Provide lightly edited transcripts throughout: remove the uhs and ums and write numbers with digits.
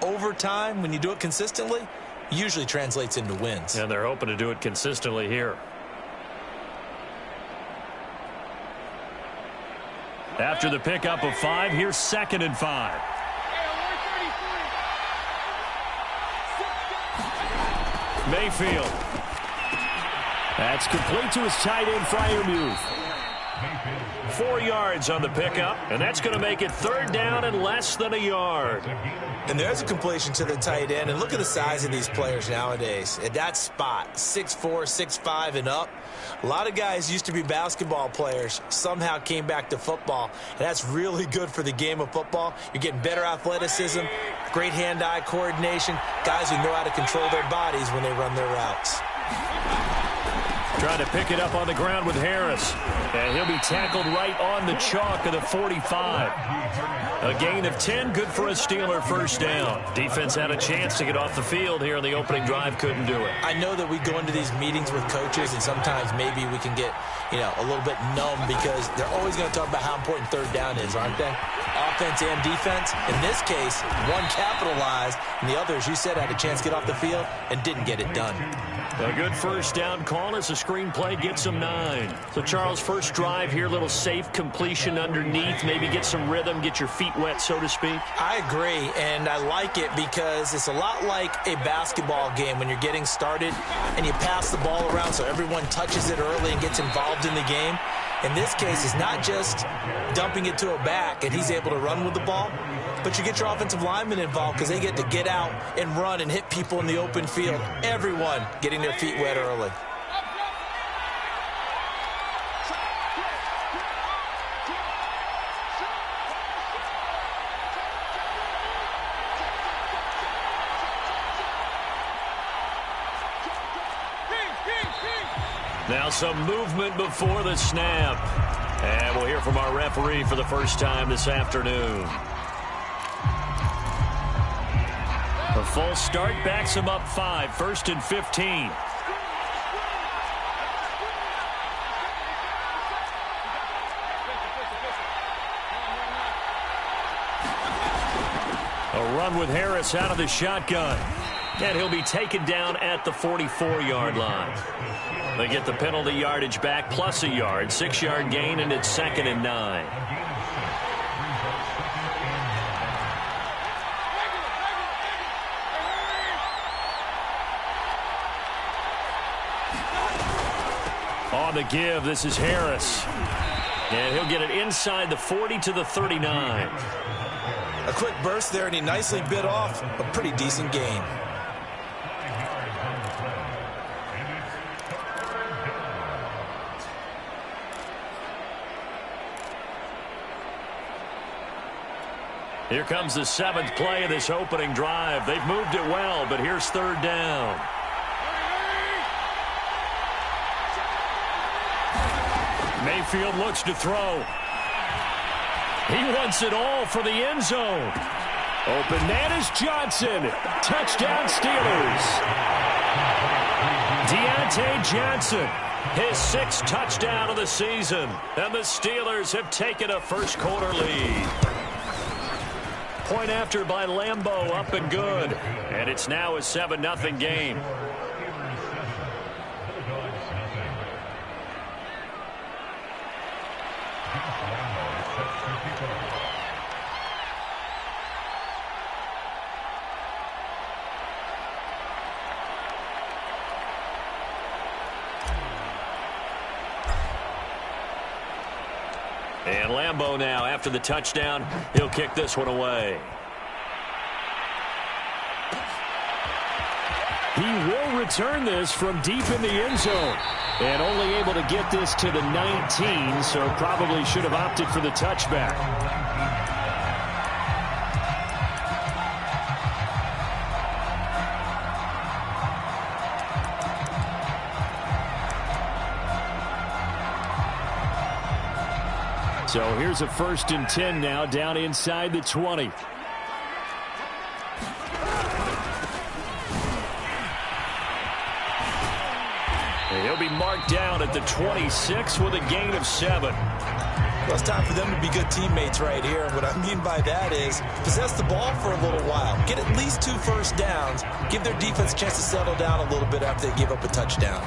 over time, when you do it consistently, usually translates into wins. And they're hoping to do it consistently here. After the pickup of 5, here's 2nd and 5. Mayfield. That's complete to his tight end, Freiermuth. 4 yards on the pickup, and that's going to make it 3rd down and less than a yard. And there's a completion to the tight end, and look at the size of these players nowadays. At that spot, 6'4", 6'5", and up. A lot of guys used to be basketball players, somehow came back to football, and that's really good for the game of football. You're getting better athleticism, great hand-eye coordination, guys who know how to control their bodies when they run their routes. Trying to pick it up on the ground with Harris. And he'll be tackled right on the chalk of the 45. A gain of 10, good for a Steeler 1st down. Defense had a chance to get off the field here on the opening drive, couldn't do it. I know that we go into these meetings with coaches, and sometimes maybe we can get, a little bit numb because they're always going to talk about how important 3rd down is, aren't they? Offense and defense. In this case, one capitalized, and the other, as you said, had a chance to get off the field and didn't get it done. A good 1st down call as the screenplay gets them 9. So, Charles, first drive here, little safe completion underneath, maybe get some rhythm, get your feet wet, so to speak. I agree, and I like it because it's a lot like a basketball game when you're getting started and you pass the ball around so everyone touches it early and gets involved in the game. In this case, it's not just dumping it to a back and he's able to run with the ball, but you get your offensive linemen involved because they get to get out and run and hit people in the open field. Everyone getting their feet wet early. Now some movement before the snap. And we'll hear from our referee for the first time this afternoon. A false start backs him up 5, 1st and 15. A run with Harris out of the shotgun. And he'll be taken down at the 44-yard line. They get the penalty yardage back plus a yard. 6-yard gain, and it's 2nd and 9. On the give, this is Harris. And he'll get it inside the 40 to the 39. A quick burst there, and he nicely bit off a pretty decent gain. Here comes the 7th play of this opening drive. They've moved it well, but here's 3rd down. Mayfield looks to throw. He wants it all for the end zone. Open man is Johnson. Touchdown Steelers. Deontay Johnson, his 6th touchdown of the season. And the Steelers have taken a first-quarter lead. Point after by Lambeau, up and good. And it's now a 7-0 game. And Lambeau now, after the touchdown, he'll kick this one away. He will return this from deep in the end zone. And only able to get this to the 19, so probably should have opted for the touchback. So here's a 1st and 10 now, down inside the 20. He'll be marked down at the 26 with a gain of 7. Well, it's time for them to be good teammates right here. And what I mean by that is possess the ball for a little while. Get at least 2 first downs. Give their defense a chance to settle down a little bit after they give up a touchdown.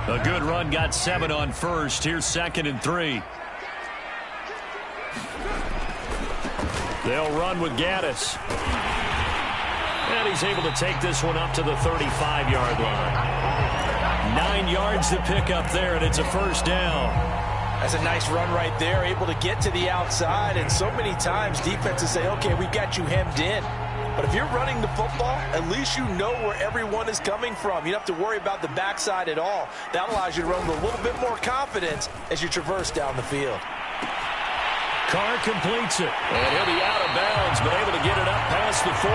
A good run got 7 on first. Here's 2nd and 3. They'll run with Gaddis. And he's able to take this one up to the 35-yard line. 9 yards to pick up there, and it's a first down. That's a nice run right there, able to get to the outside. And so many times defenses say, okay, we've got you hemmed in. But if you're running the football, at least you know where everyone is coming from. You don't have to worry about the backside at all. That allows you to run with a little bit more confidence as you traverse down the field. Carr completes it, and he'll be out of bounds, but able to get it up past the 45.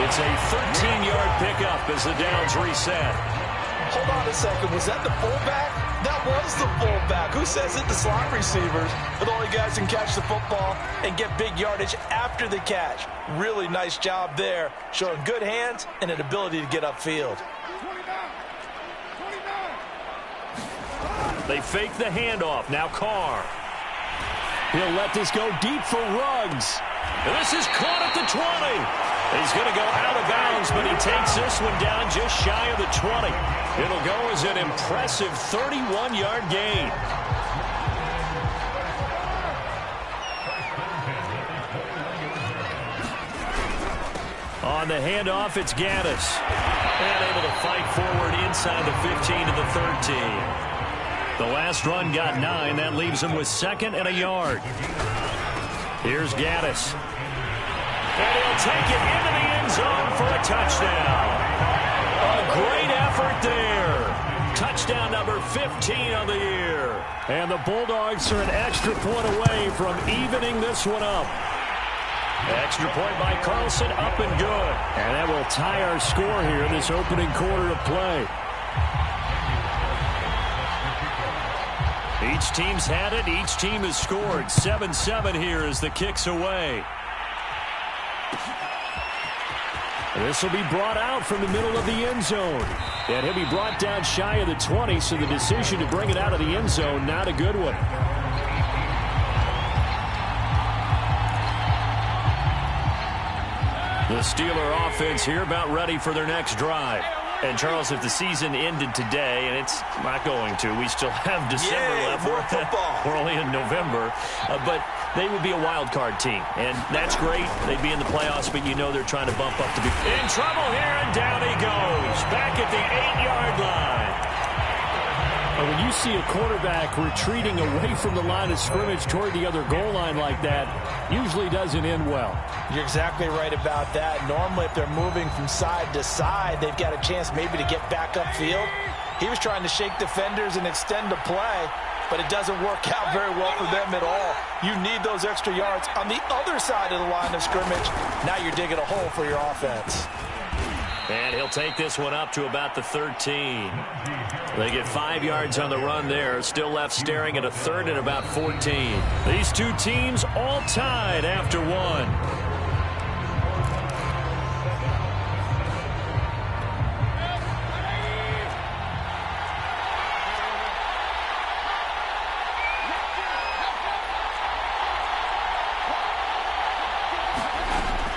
It's a 13-yard pickup as the downs reset. Hold on a second. Was that the fullback? That was the fullback. Who says it? The slot receivers are the only guys who can catch the football and get big yardage after the catch. Really nice job there, showing good hands and an ability to get upfield. They fake the handoff. Now Carr. He'll let this go deep for Ruggs. And this is caught at the 20. He's going to go out of bounds, but he takes this one down just shy of the 20. It'll go as an impressive 31-yard gain. On the handoff, it's Gaddis. And able to fight forward inside the 15 to the 13. The last run got 9. That leaves him with 2nd and a yard. Here's Gaddis. And he'll take it into the end zone for a touchdown. A great effort there. Touchdown number 15 on the year. And the Bulldogs are an extra point away from evening this one up. Extra point by Carlson, up and good. And that will tie our score here in this opening quarter of play. Each team's had it. Each team has scored. 7-7 here as the kick's away. This will be brought out from the middle of the end zone. And he'll be brought down shy of the 20, so the decision to bring it out of the end zone, not a good one. The Steeler offense here about ready for their next drive. And, Charles, if the season ended today, and it's not going to, we still have December left. More football. We're only in November. But they would be a wild card team. And that's great. They'd be in the playoffs, but you know they're trying to bump up to be in trouble here, and down he goes. Back at the 8-yard line. When you see a quarterback retreating away from the line of scrimmage toward the other goal line like that, usually doesn't end well. You're exactly right about that. Normally, if they're moving from side to side, they've got a chance maybe to get back upfield. He was trying to shake defenders and extend the play, but it doesn't work out very well for them at all. You need those extra yards on the other side of the line of scrimmage. Now you're digging a hole for your offense. And he'll take this one up to about the 13. They get 5 yards on the run there. Still left staring at a 3rd and about 14. These two teams all tied after 1.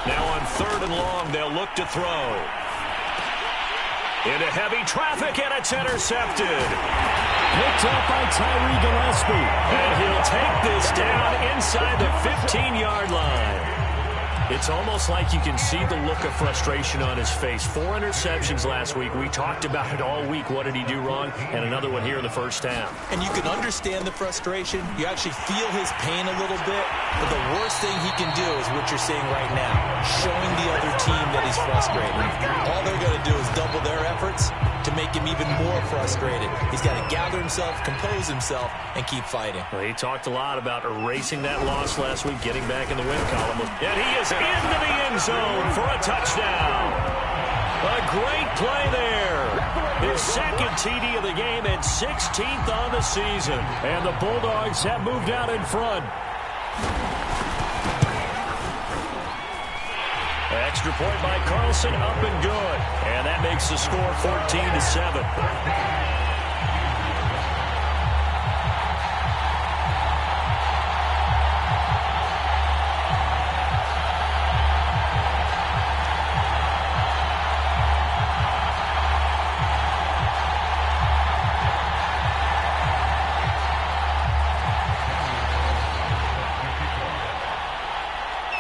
Now on 3rd and long, they'll look to throw. Into heavy traffic, and it's intercepted. Picked up by Tyree Gillespie. And he'll take this down inside the 15-yard line. It's almost like you can see the look of frustration on his face. 4 interceptions last week. We talked about it all week. What did he do wrong? And another one here in the first half. And you can understand the frustration. You actually feel his pain a little bit. But the worst thing he can do is what you're seeing right now, showing the other team that he's frustrated. All they're going to do is double their efforts to make him even more frustrated. He's got to gather himself, compose himself, and keep fighting. Well, he talked a lot about erasing that loss last week, getting back in the win column. And he is into the end zone for a touchdown. A great play there. His 2nd TD of the game and 16th on the season. And the Bulldogs have moved out in front. Extra point by Carlson, up and good. And that makes the score 14-7.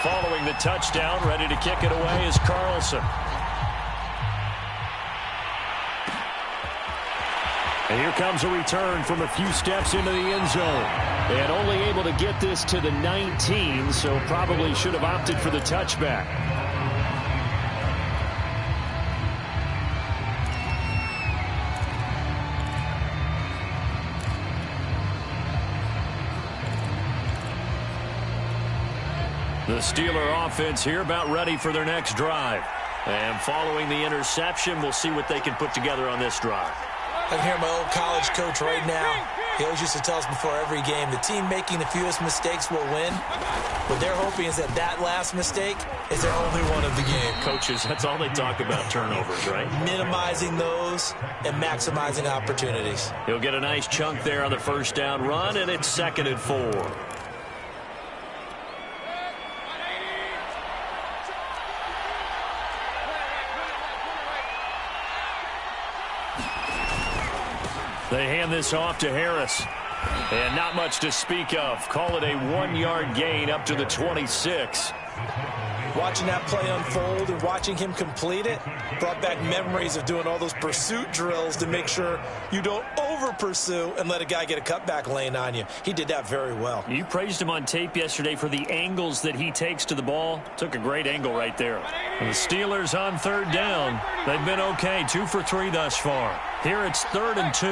Following the touchdown, ready to kick it away is Carlson. And here comes a return from a few steps into the end zone. And only able to get this to the 19, so probably should have opted for the touchback. The Steeler offense here about ready for their next drive. And following the interception, we'll see what they can put together on this drive. I can hear my old college coach right now. He always used to tell us before every game, the team making the fewest mistakes will win. What they're hoping is that that last mistake is their only one of the game. Coaches, that's all they talk about, turnovers, right? Minimizing those and maximizing opportunities. He'll get a nice chunk there on the first down run, and it's 2nd and 4. They hand this off to Harris. And not much to speak of. Call it a 1-yard gain up to the 26. Watching that play unfold and watching him complete it brought back memories of doing all those pursuit drills to make sure you don't over-pursue and let a guy get a cutback lane on you. He did that very well. You praised him on tape yesterday for the angles that he takes to the ball. Took a great angle right there. And the Steelers on 3rd down. They've been okay, 2 for 3 thus far. Here it's 3rd and 2.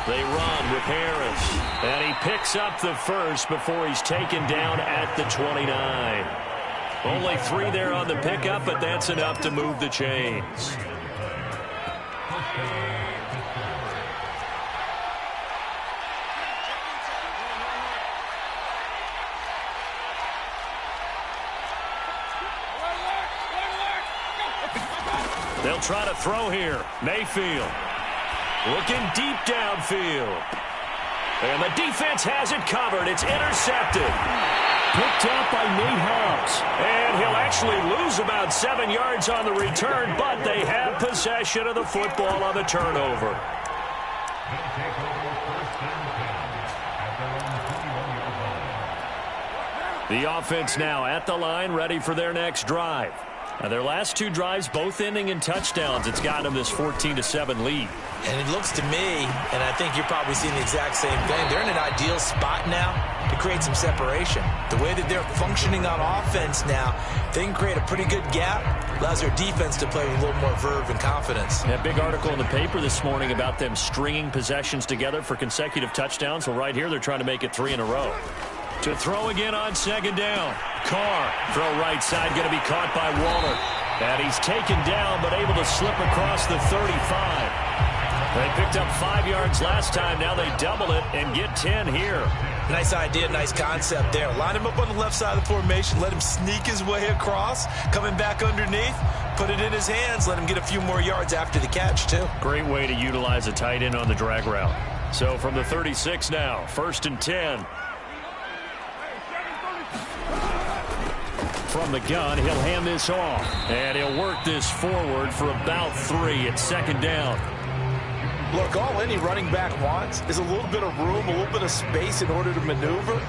They run with Harris. And he picks up the first before he's taken down at the 29. Only 3 there on the pickup, but that's enough to move the chains. They'll try to throw here. Mayfield looking deep downfield. And the defense has it covered. It's intercepted. Picked up by Nate Hobbs. And he'll actually lose about 7 yards on the return, but they have possession of the football on the turnover. The offense now at the line, ready for their next drive. Now their last 2 drives, both ending in touchdowns. It's gotten them this 14-7 lead. And it looks to me, and I think you're probably seeing the exact same thing, they're in an ideal spot now to create some separation. The way that they're functioning on offense now, they can create a pretty good gap. Allows their defense to play with a little more verve and confidence. A big article in the paper this morning about them stringing possessions together for consecutive touchdowns. Well, right here, they're trying to make it 3 in a row. To throw again on 2nd down. Carr, throw right side, going to be caught by Waller. And he's taken down, but able to slip across the 35. They picked up 5 yards last time. Now they double it and get 10 here. Nice idea, nice concept there. Line him up on the left side of the formation. Let him sneak his way across. Coming back underneath. Put it in his hands. Let him get a few more yards after the catch, too. Great way to utilize a tight end on the drag route. So from the 36 now, 1st and 10. From the gun, he'll hand this off. And he'll work this forward for about 3 at 2nd down. Look, all any running back wants is a little bit of room, a little bit of space in order to maneuver.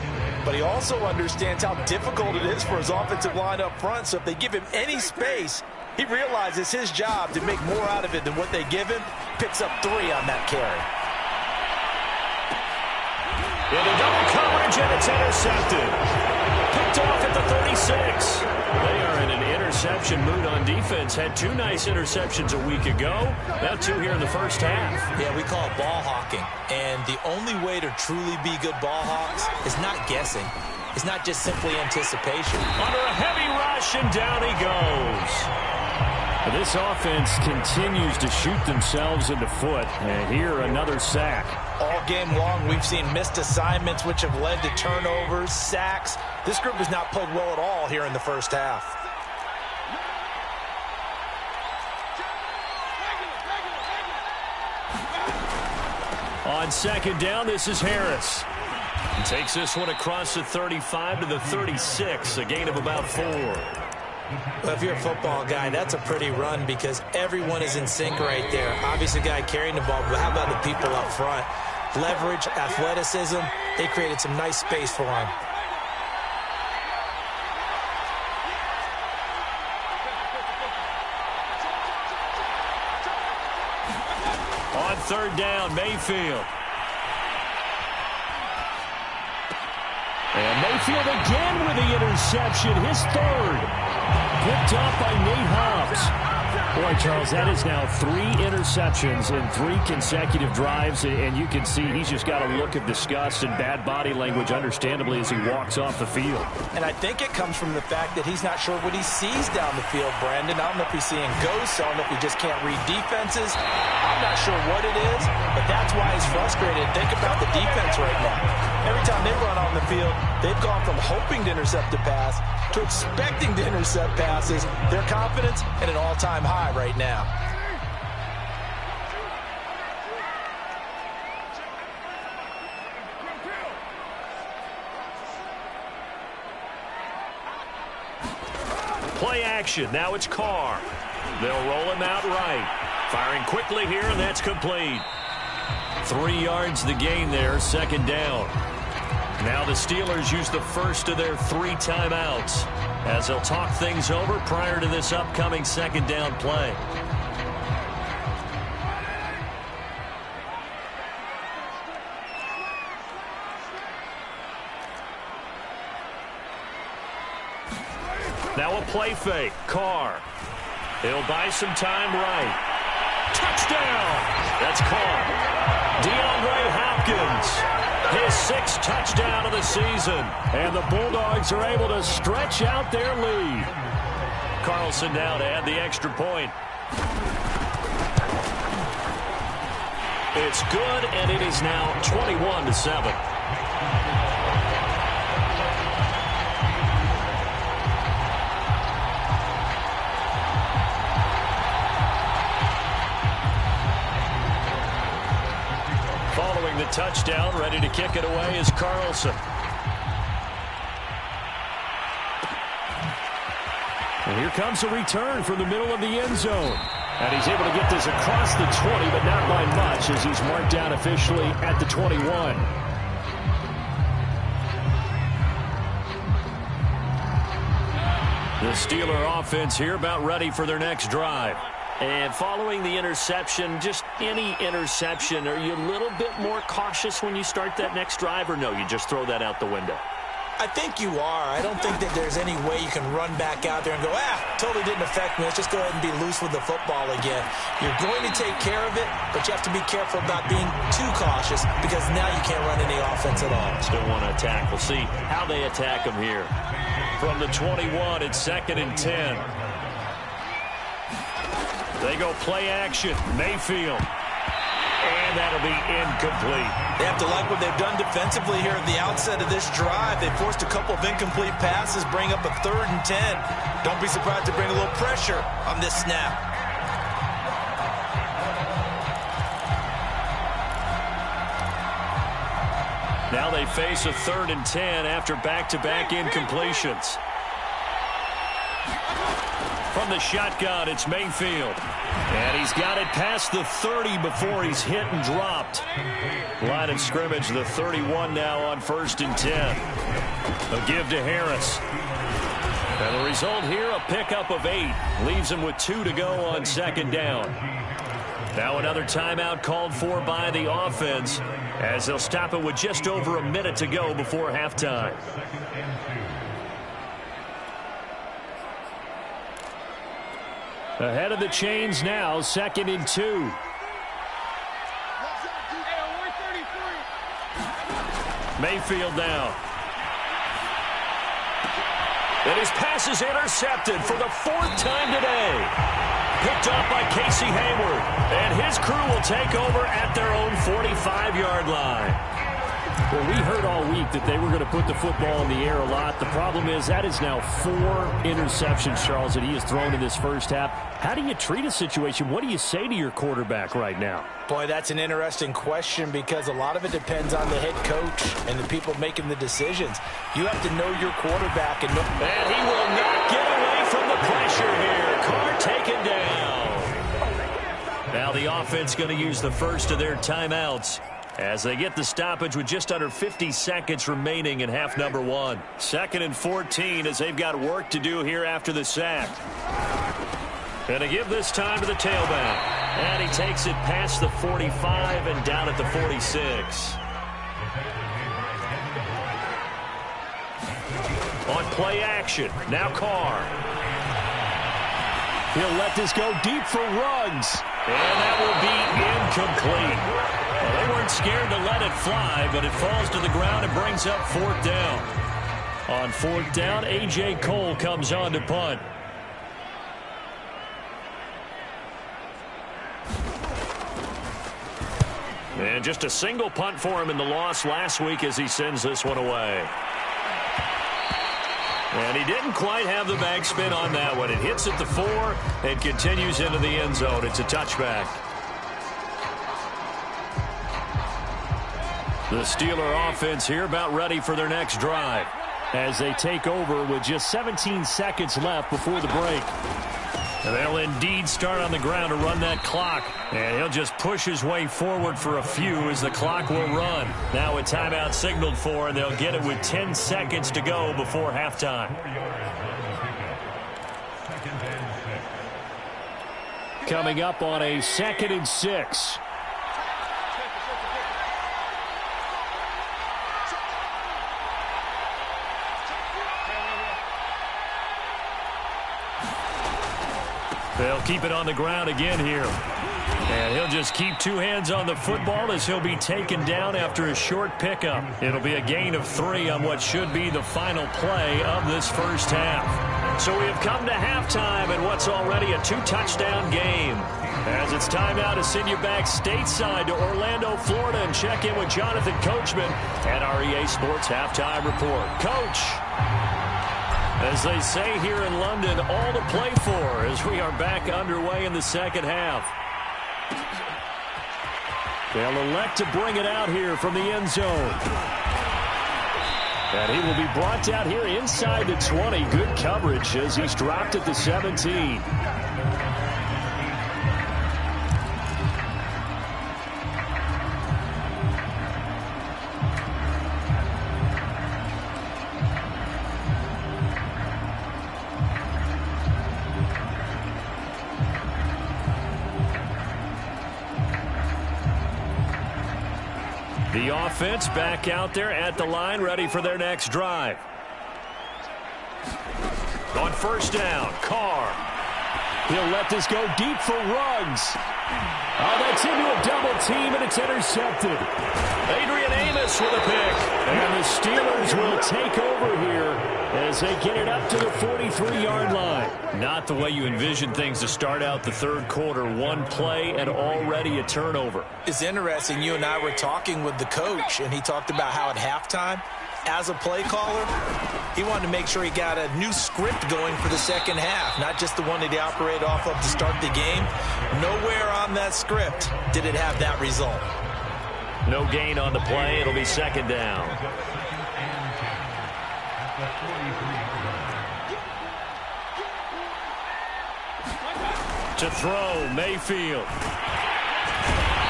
But he also understands how difficult it is for his offensive line up front. So if they give him any space, he realizes his job to make more out of it than what they give him. Picks up 3 on that carry. Into double coverage, and it's intercepted. Picked off at the 36. They are in an interception mood on defense. Had 2 nice interceptions a week ago. Now 2 here in the first half. Yeah, we call it ball hawking. And the only way to truly be good ball hawks is not guessing. It's not just simply anticipation. Under a heavy rush, and down he goes. This offense continues to shoot themselves in the foot. And here, another sack. All game long, we've seen missed assignments, which have led to turnovers, sacks. This group has not played well at all here in the first half. On second down, this is Harris. He takes this one across the 35 to the 36, a gain of about 4. Well, if you're a football guy, that's a pretty run because everyone is in sync right there. Obviously, the guy carrying the ball, but how about the people up front? Leverage, athleticism, they created some nice space for him. On third down, Mayfield. And Mayfield again with the interception, his third. Picked up by Nate Hobbs. Boy, Charles, that is now 3 interceptions in 3 consecutive drives, and you can see he's just got a look of disgust and bad body language, understandably, as he walks off the field. And I think it comes from the fact that he's not sure what he sees down the field, Brandon. I don't know if he's seeing ghosts. I don't know if he just can't read defenses. I'm not sure what it is, but that's why he's frustrated. Think about the defense right now. Every time they run on the field, they've gone from hoping to intercept a pass to expecting to intercept passes. Their confidence at an all-time high right now. Play action. Now it's Carr. They'll roll him out right. Firing quickly here, and that's complete. 3 yards the gain there, second down. Now the Steelers use the first of their 3 timeouts as they'll talk things over prior to this upcoming second down play. Now a play fake. Carr. He'll buy some time right. Touchdown! That's Carr. DeAndre Hopkins. His 6th touchdown of the season. And the Bulldogs are able to stretch out their lead. Carlson now to add the extra point. It's good, and it is now 21-7. Following the touchdown, ready to kick it away is Carlson. And here comes a return from the middle of the end zone. And he's able to get this across the 20, but not by much as he's marked down officially at the 21. The Steeler offense here about ready for their next drive. And following the interception, just any interception, are you a little bit more cautious when you start that next drive, or no, you just throw that out the window? I think you are. I don't think that there's any way you can run back out there and go, totally didn't affect me. Let's just go ahead and be loose with the football again. You're going to take care of it, but you have to be careful about being too cautious because now you can't run any offense at all. Still want to attack. We'll see how they attack them here. From the 21, it's 2nd and 10. They go play action. Mayfield. And that'll be incomplete. They have to like what they've done defensively here at the outset of this drive. They forced a couple of incomplete passes, bring up a 3rd and 10. Don't be surprised to bring a little pressure on this snap. Now they face a 3rd and 10 after back-to-back incompletions. From the shotgun, it's Mayfield. And he's got it past the 30 before he's hit and dropped. Line of scrimmage, the 31 now on 1st and 10. A give to Harris. And the result here, a pickup of 8. Leaves him with 2 to go on 2nd down. Now another timeout called for by the offense as they'll stop it with just over a minute to go before halftime. Ahead of the chains now, 2nd and 2. Mayfield now. And his pass is intercepted for the 4th time today. picked off by Casey Hayward. And his crew will take over at their own 45-yard line. Well, we heard all week that they were going to put the football in the air a lot. The problem is that is now 4 interceptions, Charles, that he has thrown in this first half. How do you treat a situation? What do you say to your quarterback right now? Boy, that's an interesting question because a lot of it depends on the head coach and the people making the decisions. You have to know your quarterback. And he will not get away from the pressure here. Carr taken down. Now the offense going to use the first of their timeouts as they get the stoppage with just under 50 seconds remaining in half number 1. 2nd and 14 as they've got work to do here after the sack. And to give this time to the tailback. And he takes it past the 45 and down at the 46. On play action, now Carr. He'll let this go deep for Ruggs. And that will be incomplete. Well, they weren't scared to let it fly, but it falls to the ground and brings up 4th down. On 4th down, A.J. Cole comes on to punt. And just a single punt for him in the loss last week as he sends this one away. And he didn't quite have the backspin on that one. It hits at the 4 and continues into the end zone. It's a touchback. The Steeler offense here about ready for their next drive as they take over with just 17 seconds left before the break. And they'll indeed start on the ground to run that clock. And he'll just push his way forward for a few as the clock will run. Now a timeout signaled for, and they'll get it with 10 seconds to go before halftime. Coming up on a 2nd and 6. They'll keep it on the ground again here. And he'll just keep 2 hands on the football as he'll be taken down after a short pickup. It'll be a gain of 3 on what should be the final play of this first half. So we have come to halftime in what's already a 2-touchdown game. As it's time now to send you back stateside to Orlando, Florida, and check in with Jonathan Coachman at our EA Sports Halftime Report. Coach, as they say here in London, all to play for as we are back underway in the second half. They'll elect to bring it out here from the end zone. And he will be brought down here inside the 20. Good coverage as he's dropped at the 17. The offense back out there at the line, ready for their next drive. On 1st down, Carr. He'll let this go deep for Ruggs. Oh, that's into a double team, and it's intercepted. Adrian Amos with a pick. And the Steelers will take over here as they get it up to the 43-yard line. Not the way you envision things to start out the third quarter. 1 play and already a turnover. It's interesting. You and I were talking with the coach, and he talked about how at halftime, as a play caller, he wanted to make sure he got a new script going for the second half, not just the one that he operated off of to start the game. Nowhere on that script did it have that result. No gain on the play. It'll be 2nd down. To throw, Mayfield.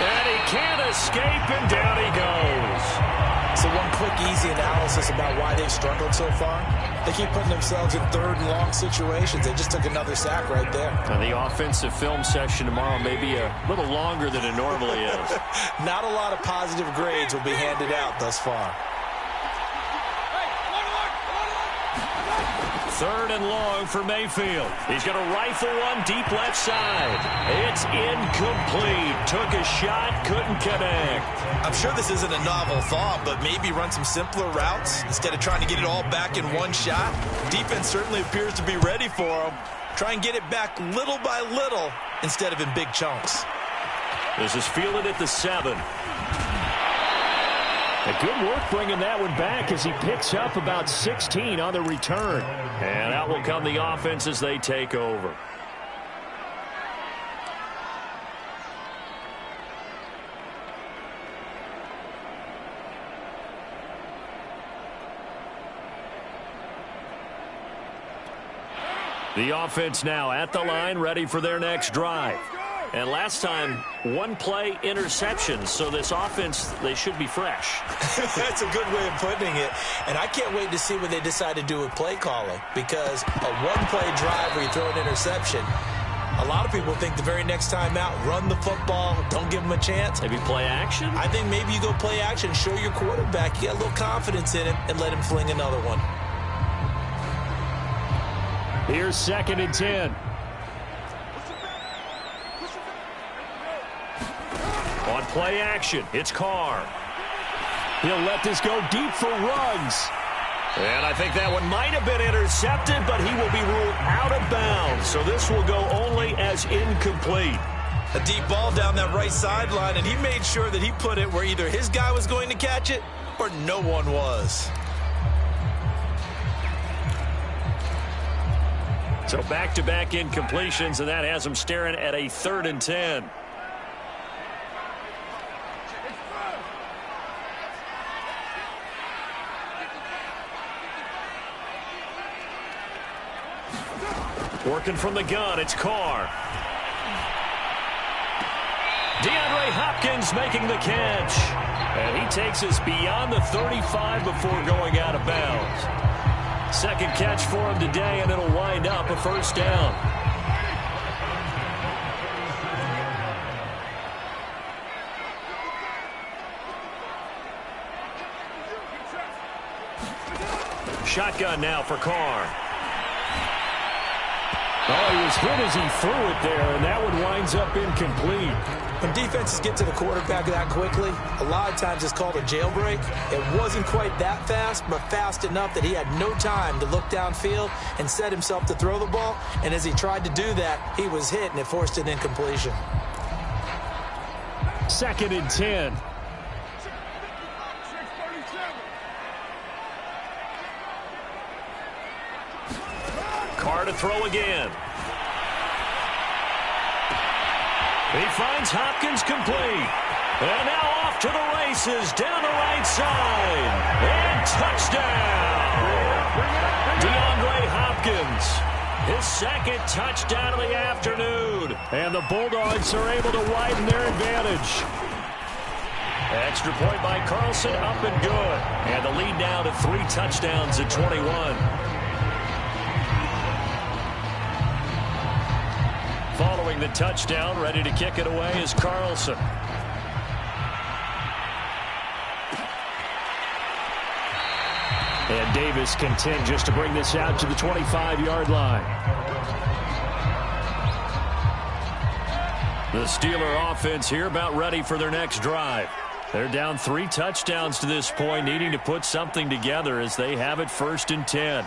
And he can't escape, and down he goes. So one quick, easy analysis about why they've struggled so far. They keep putting themselves in 3rd and long situations. They just took another sack right there. And the offensive film session tomorrow may be a little longer than it normally is. Not a lot of positive grades will be handed out thus far. 3rd and long for Mayfield. He's going to rifle one deep left side. It's incomplete. Took a shot, couldn't connect. I'm sure this isn't a novel thought, but maybe run some simpler routes instead of trying to get it all back in one shot. Defense certainly appears to be ready for him. Try and get it back little by little instead of in big chunks. This is fielded at the 7. A good work bringing that one back as he picks up about 16 on the return. And out will come the offense as they take over. The offense now at the line, ready for their next drive. And last time, one play interception. So this offense, they should be fresh. That's a good way of putting it. And I can't wait to see what they decide to do with play calling. Because a one-play drive where you throw an interception, a lot of people think the very next time out, run the football, don't give them a chance. Maybe play action? I think maybe you go play action, show your quarterback you got a little confidence in him, and let him fling another one. Here's 2nd and 10. On play action, it's Carr. He'll let this go deep for Ruggs. And I think that one might have been intercepted, but he will be ruled out of bounds. So this will go only as incomplete. A deep ball down that right sideline, and he made sure that he put it where either his guy was going to catch it or no one was. So back-to-back incompletions, and that has them staring at a 3rd and 10. Working from the gun, it's Carr. DeAndre Hopkins making the catch. And he takes us beyond the 35 before going out of bounds. Second catch for him today, and it'll wind up a 1st down. Shotgun now for Carr. Oh, he was hit as he threw it there, and that one winds up incomplete. When defenses get to the quarterback that quickly, a lot of times it's called a jailbreak. It wasn't quite that fast, but fast enough that he had no time to look downfield and set himself to throw the ball. And as he tried to do that, he was hit, and it forced an incompletion. 2nd and 10. Carr to throw again. He finds Hopkins complete. And now off to the races down the right side. And touchdown. DeAndre Hopkins. His 2nd touchdown of the afternoon. And the Bulldogs are able to widen their advantage. Extra point by Carlson, up and good. And the lead now to 3 touchdowns at 21. Following the touchdown, ready to kick it away is Carlson. And Davis content just to bring this out to the 25-yard line. The Steeler offense here about ready for their next drive. They're down 3 touchdowns to this point, needing to put something together as they have it 1st and 10.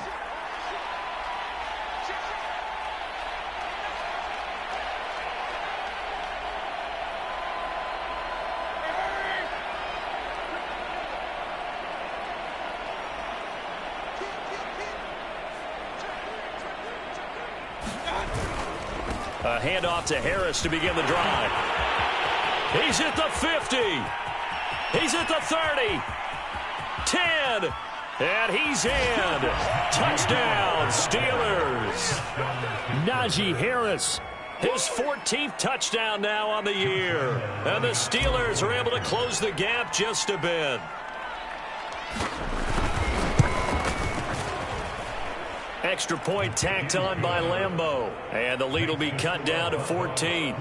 A handoff to Harris to begin the drive. He's at the 50. He's at the 30. 10. And he's in. Touchdown, Steelers. Najee Harris. His 14th touchdown now on the year. And the Steelers are able to close the gap just a bit. Extra point tacked on by Lambeau. And the lead will be cut down to 14.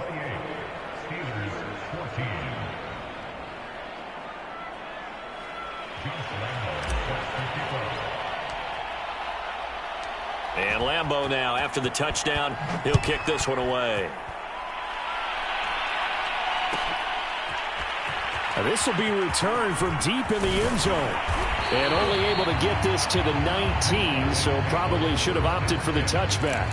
And Lambeau now, after the touchdown, he'll kick this one away. Now this will be returned from deep in the end zone. And only able to get this to the 19, so probably should have opted for the touchback.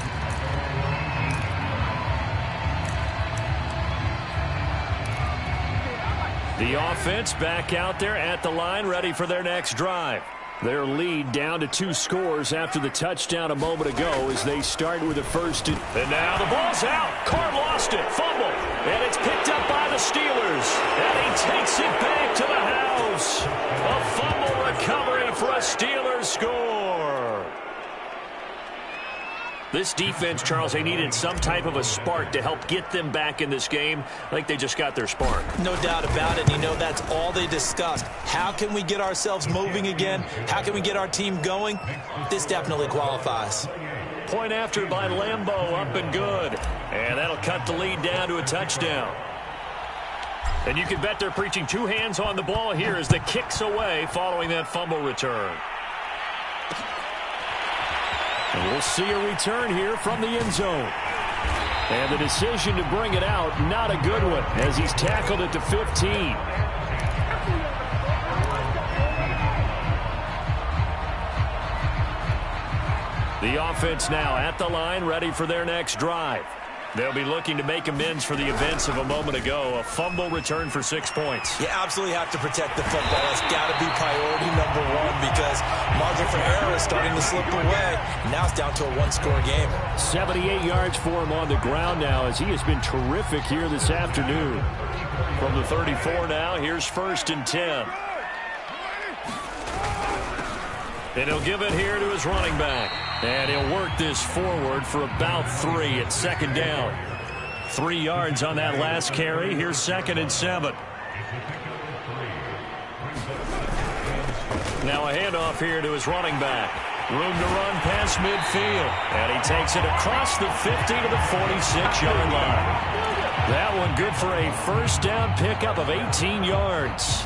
The offense back out there at the line, ready for their next drive. Their lead down to 2 scores after the touchdown a moment ago as they start with a first. And now the ball's out. Carr lost it. Fumble. And it's picked up by the Steelers. And he takes it back to the house. A fumble recovery for a Steelers score. This defense, Charles, they needed some type of a spark to help get them back in this game. I think they just got their spark. No doubt about it. You know, that's all they discussed. How can we get ourselves moving again? How can we get our team going? This definitely qualifies. Point after by Lambeau, up and good. And that'll cut the lead down to a touchdown. And you can bet they're preaching 2 hands on the ball here as the kick's away following that fumble return. And we'll see a return here from the end zone. And the decision to bring it out, not a good one, as he's tackled at the 15. The offense now at the line, ready for their next drive. They'll be looking to make amends for the events of a moment ago. A fumble return for 6 points. You absolutely have to protect the football. That's got to be priority number 1 because margin for error is starting to slip away. Now it's down to a 1-score game. 78 yards for him on the ground now as he has been terrific here this afternoon. From the 34 now, here's 1st and 10. And he'll give it here to his running back. And he'll work this forward for about 3 at 2nd down. 3 yards on that last carry. Here's 2nd and 7. Now a handoff here to his running back. Room to run past midfield. And he takes it across the 50 to the 46-yard line. That one good for a 1st down pickup of 18 yards.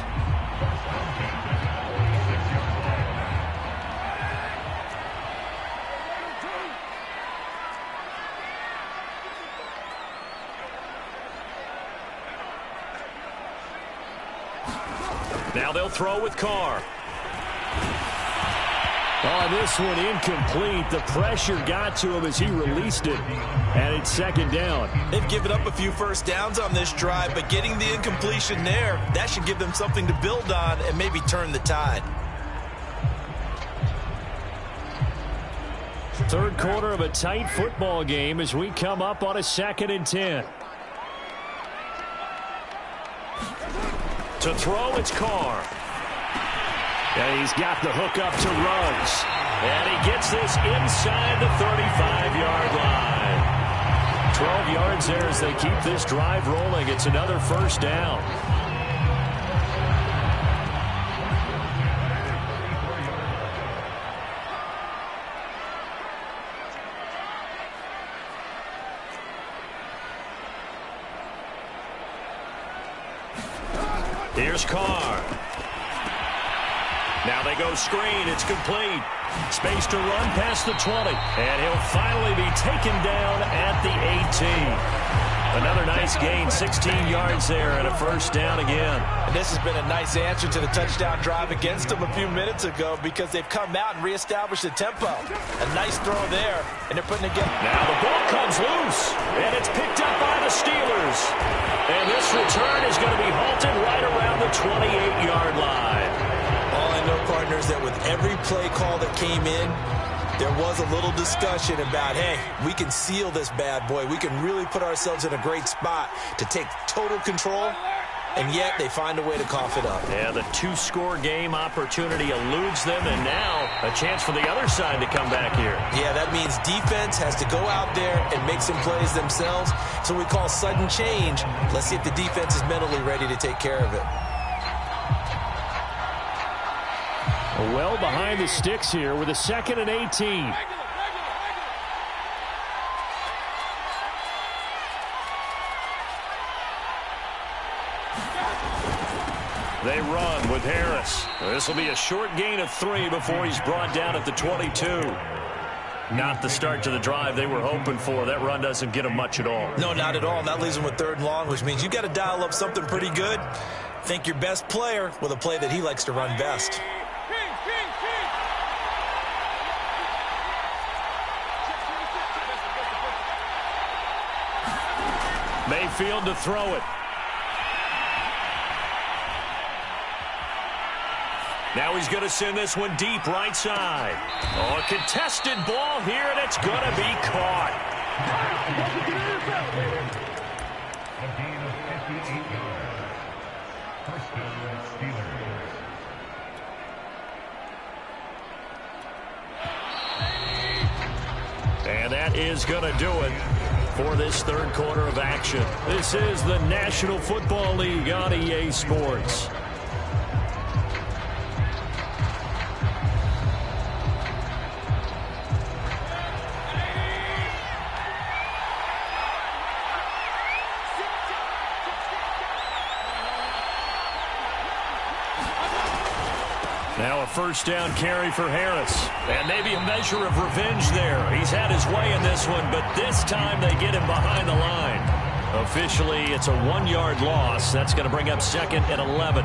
Now they'll throw with Carr. Oh, this one incomplete. The pressure got to him as he released it. And it's 2nd down. They've given up a few 1st downs on this drive, but getting the incompletion there, that should give them something to build on and maybe turn the tide. 3rd quarter of a tight football game as we come up on a 2nd and 10. To throw, it's Carr. And he's got the hook up to Ruggs. And he gets this inside the 35-yard line. 12 yards there as they keep this drive rolling. It's another 1st down. Here's Carr. Now they go screen. It's complete. Space to run past the 20. And he'll finally be taken down at the 18. Another nice gain, 16 yards there and a 1st down again. And this has been a nice answer to the touchdown drive against them a few minutes ago because they've come out and reestablished the tempo. A nice throw there, and they're putting it together. Now the ball comes loose, and it's picked up by the Steelers. And this return is going to be halted right around the 28-yard line. All I know, partners, that with every play call that came in, there was a little discussion about, hey, we can seal this bad boy. We can really put ourselves in a great spot to take total control, and yet they find a way to cough it up. Yeah, the 2-score game opportunity eludes them, and now a chance for the other side to come back here. Yeah, that means defense has to go out there and make some plays themselves. So we call sudden change. Let's see if the defense is mentally ready to take care of it. Well behind the sticks here with a 2nd and 18. They run with Harris. This will be a short gain of 3 before he's brought down at the 22. Not the start to the drive they were hoping for. That run doesn't get them much at all. No, not at all. And that leaves them with 3rd and long, which means you've got to dial up something pretty good. Think your best player with a play that he likes to run best. Mayfield to throw it. Now he's going to send this one deep right side. Oh, a contested ball here, and it's going to be caught. A gain of 58 yards. First down, Steelers. And that is going to do it for this third quarter of action. This is the National Football League on EA Sports. Now a first down carry for Harris. And maybe a measure of revenge there. He's had his way in this one, but this time they get him behind the line. Officially, it's a 1-yard loss. That's going to bring up 2nd and 11.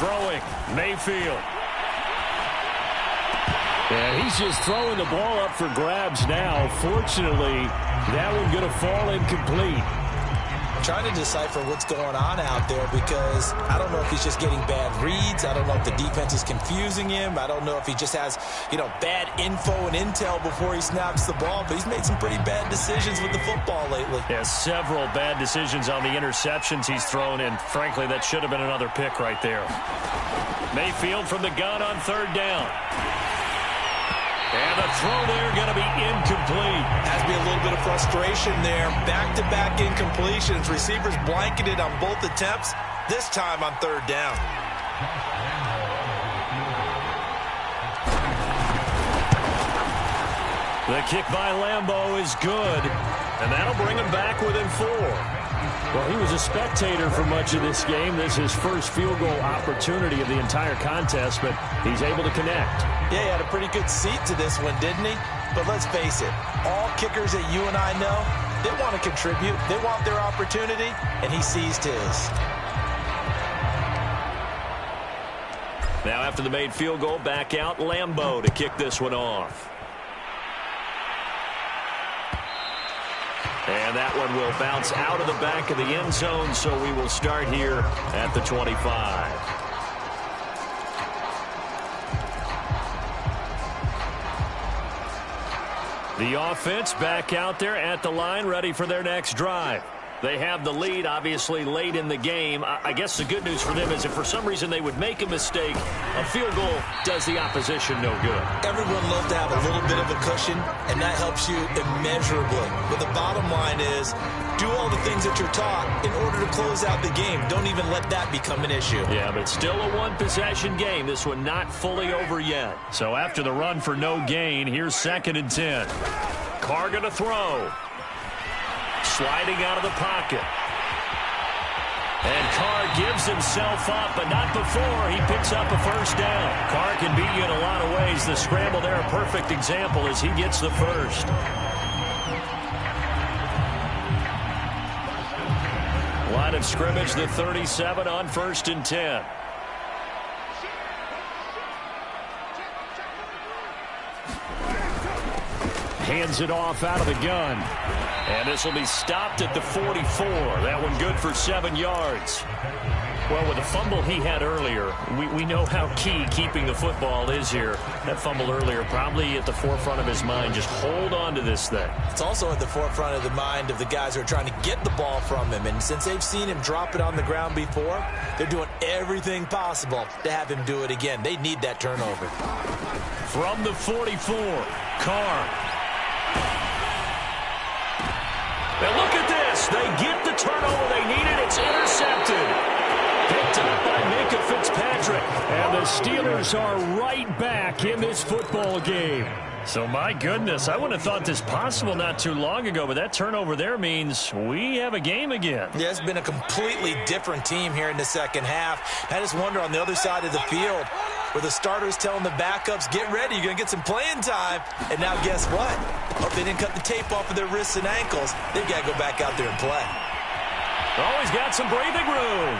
Throwing, Mayfield. Yeah, he's just throwing the ball up for grabs now. Fortunately, that one going to fall incomplete. I'm trying to decipher what's going on out there because I don't know if he's just getting bad reads. I don't know if the defense is confusing him. I don't know if he just has, bad info and intel before he snaps the ball. But he's made some pretty bad decisions with the football lately. Yeah, several bad decisions on the interceptions he's thrown, and frankly, that should have been another pick right there. Mayfield from the gun on third down. And the throw there going to be incomplete. Has to be a little bit of frustration there. Back-to-back incompletions. Receivers blanketed on both attempts, this time on third down. The kick by Lambeau is good, and that'll bring him back within 4. Well, he was a spectator for much of this game. This is his first field goal opportunity of the entire contest, but he's able to connect. Yeah, he had a pretty good seat to this one, didn't he? But let's face it, all kickers that you and I know, they want to contribute. They want their opportunity, and he seized his. Now after the made field goal, back out Lambeau to kick this one off. And that one will bounce out of the back of the end zone, so we will start here at the 25. The offense back out there at the line, ready for their next drive. They have the lead, obviously, late in the game. I guess the good news for them is if for some reason they would make a mistake, a field goal does the opposition no good. Everyone loves to have a little bit of a cushion, and that helps you immeasurably. But the bottom line is, do all the things that you're taught in order to close out the game. Don't even let that become an issue. Yeah, but still a one-possession game. This one not fully over yet. So after the run for no gain, here's 2nd and 10. Carr going to throw. Sliding out of the pocket. And Carr gives himself up, but not before he picks up a first down. Carr can beat you in a lot of ways. The scramble there, a perfect example as he gets the first. Line of scrimmage, the 37 on 1st and 10. Hands it off out of the gun. And this will be stopped at the 44. That one good for 7 yards. Well, with the fumble he had earlier, we know how key keeping the football is here. That fumble earlier probably at the forefront of his mind. Just hold on to this thing. It's also at the forefront of the mind of the guys who are trying to get the ball from him. And since they've seen him drop it on the ground before, they're doing everything possible to have him do it again. They need that turnover. From the 44, Carr. Now look at this. They get the turnover they needed. It's intercepted. Picked up by Minkah Fitzpatrick. And the Steelers are right back in this football game. So, my goodness, I wouldn't have thought this possible not too long ago, but that turnover there means we have a game again. Yeah, it's been a completely different team here in the second half. I just wonder on the other side of the field, where the starter's telling the backups, get ready, you're going to get some playing time. And now guess what? Oh, they didn't cut the tape off of their wrists and ankles. They've got to go back out there and play. Oh, he's got some breathing room.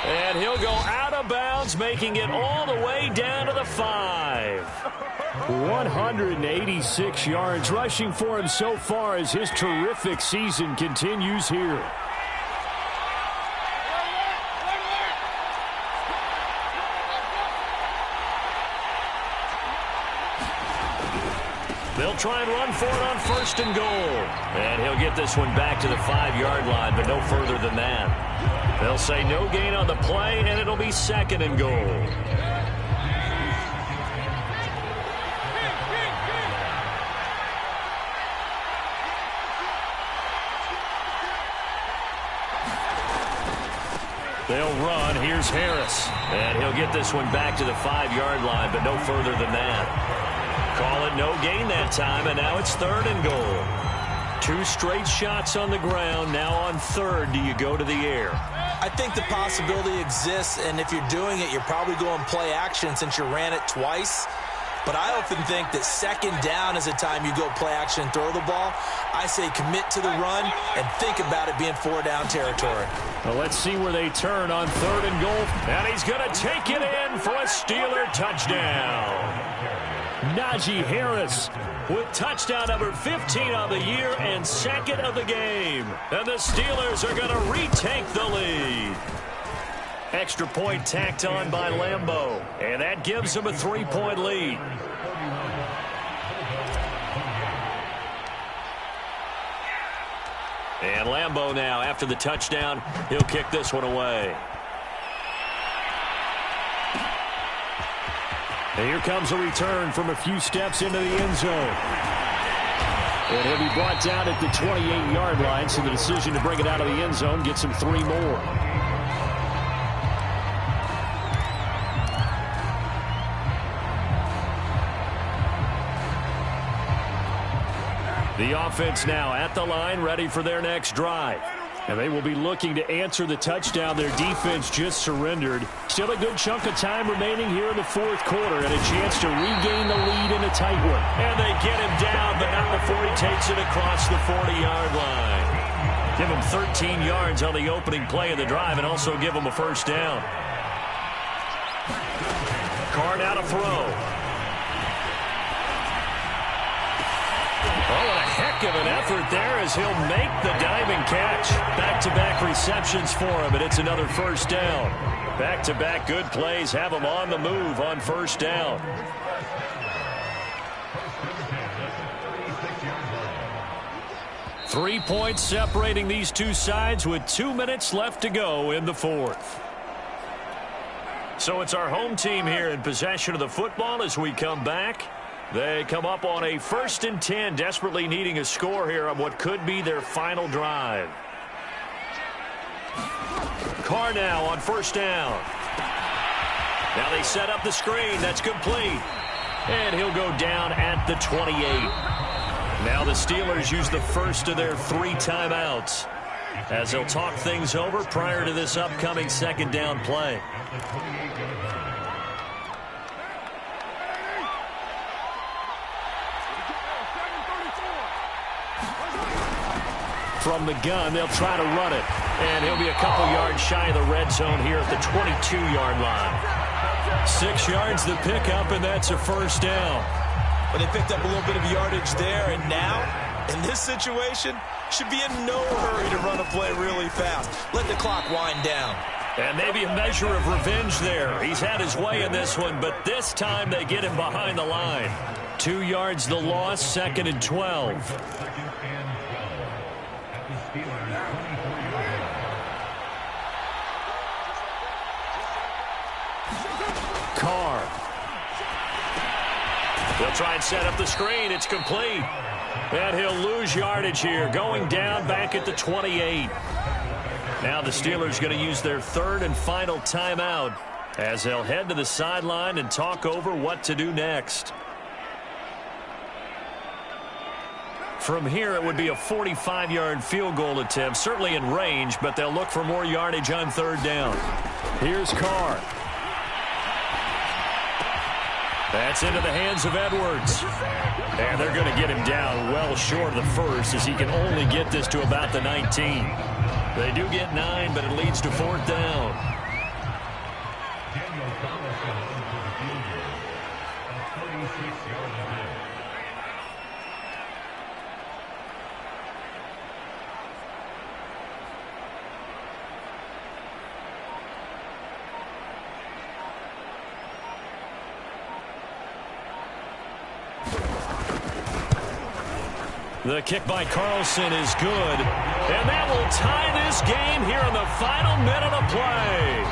And he'll go out of bounds, making it all the way down to the 5. 186 yards rushing for him so far as his terrific season continues here. They'll try and run for it on 1st and goal. And he'll get this one back to the 5-yard line, but no further than that. They'll say no gain on the play, and it'll be 2nd and goal. They'll run. Here's Harris. And he'll get this one back to the 5-yard line, but no further than that. Call it no gain that time, and now it's 3rd and goal. 2 straight shots on the ground. Now on 3rd, do you go to the air? I think the possibility exists, and if you're doing it, you're probably going play action since you ran it twice. But I often think that 2nd down is a time you go play action and throw the ball. I say commit to the run and think about it being 4-down territory. Well, let's see where they turn on 3rd and goal. And he's going to take it in for a Steeler touchdown. Najee Harris with touchdown number 15 of the year and 2nd of the game. And the Steelers are going to retake the lead. Extra point tacked on by Lambeau. And that gives them a 3-point lead. And Lambeau now, after the touchdown, he'll kick this one away. And here comes a return from a few steps into the end zone. And he'll be brought down at the 28-yard line, so the decision to bring it out of the end zone gets him 3 more. The offense now at the line, ready for their next drive. And they will be looking to answer the touchdown their defense just surrendered. Still a good chunk of time remaining here in the 4th quarter and a chance to regain the lead in a tight one. And they get him down, but not before he takes it across the 40-yard line. Give him 13 yards on the opening play of the drive and also give him a 1st down. Carr now to throw. Oh, what a heck of an effort there as he'll make the diving catch. Back-to-back receptions for him, and it's another 1st down. Back-to-back good plays have him on the move on 1st down. Three points separating these two sides with 2 minutes left to go in the 4th. So it's our home team here in possession of the football as we come back. They come up on a 1st and 10, desperately needing a score here on what could be their final drive. Carr now on 1st down. Now they set up the screen. That's complete. And he'll go down at the 28. Now the Steelers use the first of their 3 timeouts as they'll talk things over prior to this upcoming 2nd down play. From the gun, they'll try to run it. And he'll be a couple yards shy of the red zone here at the 22-yard line. 6 yards the pickup, and that's a 1st down. But they picked up a little bit of yardage there, and now, in this situation, should be in no hurry to run a play really fast. Let the clock wind down. And maybe a measure of revenge there. He's had his way in this one, but this time they get him behind the line. 2 yards the loss, 2nd and 12. Carr. They'll try and set up the screen. It's complete. And he'll lose yardage here, going down back at the 28. Now the Steelers going to use their 3rd and final timeout as they'll head to the sideline and talk over what to do next. From here, it would be a 45-yard field goal attempt, certainly in range, but they'll look for more yardage on 3rd down. Here's Carr. That's into the hands of Edwards. And they're going to get him down well short of the first as he can only get this to about the 19. They do get 9, but it leads to 4th down. The kick by Carlson is good. And that will tie this game here in the final minute of play.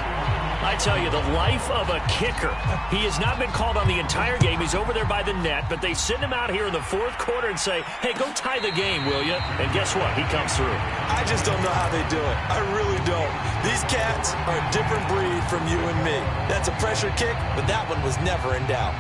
I tell you, the life of a kicker. He has not been called on the entire game. He's over there by the net, but they send him out here in the 4th quarter and say, hey, go tie the game, will you? And guess what? He comes through. I just don't know how they do it. I really don't. These cats are a different breed from you and me. That's a pressure kick, but that one was never in doubt.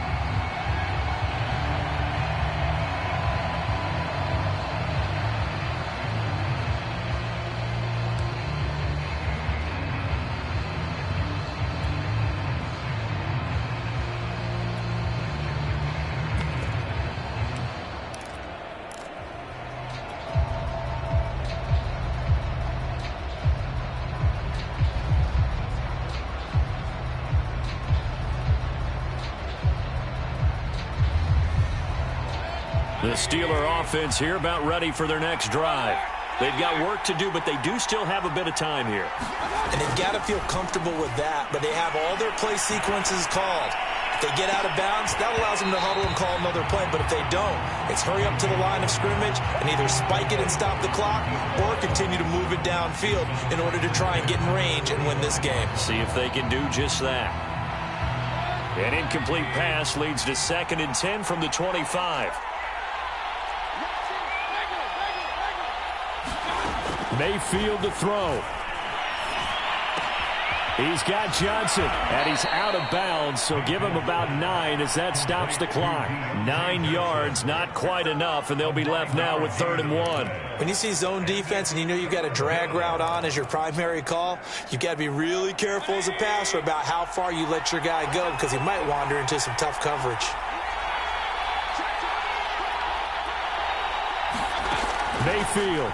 The Steeler offense here about ready for their next drive. They've got work to do, but they do still have a bit of time here. And they've got to feel comfortable with that, but they have all their play sequences called. If they get out of bounds, that allows them to huddle and call another play, but if they don't, it's hurry up to the line of scrimmage and either spike it and stop the clock or continue to move it downfield in order to try and get in range and win this game. See if they can do just that. An incomplete pass leads to 2nd and 10 from the 25. Mayfield to throw. He's got Johnson, and he's out of bounds, so give him about 9 as that stops the clock. 9 yards, not quite enough, and they'll be left now with 3rd and 1. When you see zone defense and you know you've got a drag route on as your primary call, you've got to be really careful as a passer about how far you let your guy go because he might wander into some tough coverage. Mayfield.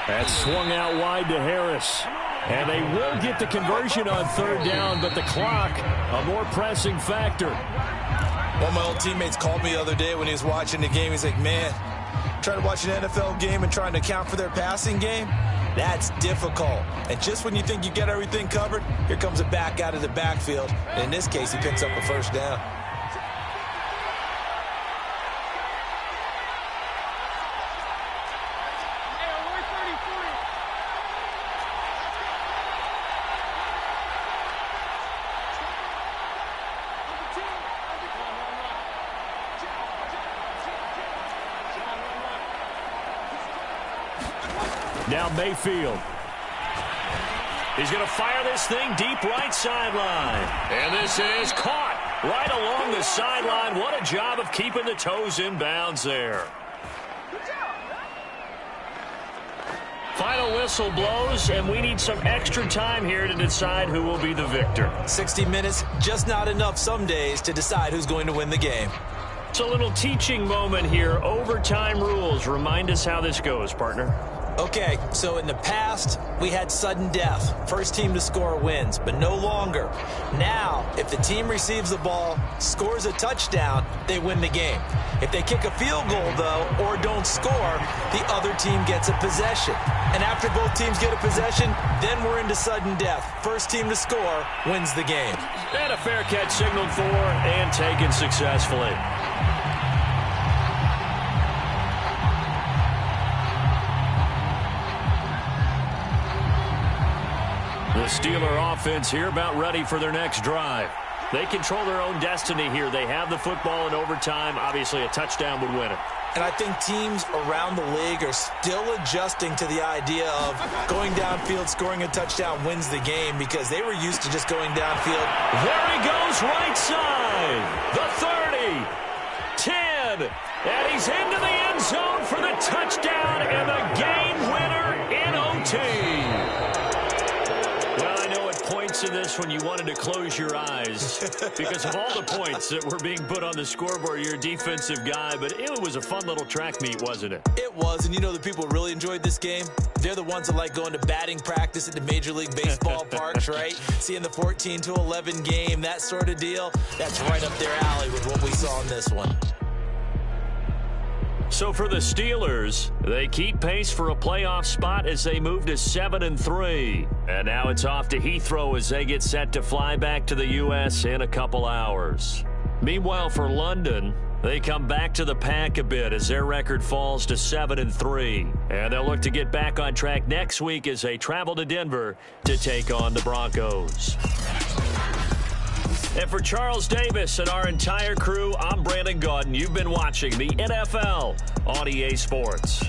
That's swung out wide to Harris. And they will get the conversion on 3rd down, but the clock, a more pressing factor. One of my old teammates called me the other day when he was watching the game. He's like, man, trying to watch an NFL game and trying to account for their passing game, that's difficult. And just when you think you get everything covered, here comes a back out of the backfield. And in this case, he picks up a 1st down. Now Mayfield. He's going to fire this thing deep right sideline. And this is caught right along the sideline. What a job of keeping the toes in bounds there. Final whistle blows, and we need some extra time here to decide who will be the victor. 60 minutes, just not enough some days to decide who's going to win the game. It's a little teaching moment here. Overtime rules. Remind us how this goes, partner. Okay, so in the past, we had sudden death. First team to score wins, but no longer. Now, if the team receives the ball, scores a touchdown, they win the game. If they kick a field goal, though, or don't score, the other team gets a possession. And after both teams get a possession, then we're into sudden death. First team to score wins the game. And a fair catch signaled for and taken successfully. The Steeler offense here about ready for their next drive. They control their own destiny here. They have the football in overtime. Obviously, a touchdown would win it. And I think teams around the league are still adjusting to the idea of going downfield, scoring a touchdown wins the game because they were used to just going downfield. There he goes, right side. The 30, 10, and he's into the end zone for the touchdown and the game winner in OT. Well, I know at points in this this when you wanted to close your eyes because of all the points that were being put on the scoreboard. You're a defensive guy, but it was a fun little track meet, wasn't it? It was, and you know the people really enjoyed this game? They're the ones that like going to batting practice at the Major League Baseball parks, right? Seeing the 14-11 game, that sort of deal. That's right up their alley with what we saw in this one. So for the Steelers, they keep pace for a playoff spot as they move to 7-3. And now it's off to Heathrow as they get set to fly back to the U.S. in a couple hours. Meanwhile, for London, they come back to the pack a bit as their record falls to 7-3. And they'll look to get back on track next week as they travel to Denver to take on the Broncos. And for Charles Davis and our entire crew, I'm Brandon Gaudin. You've been watching the NFL on EA Sports.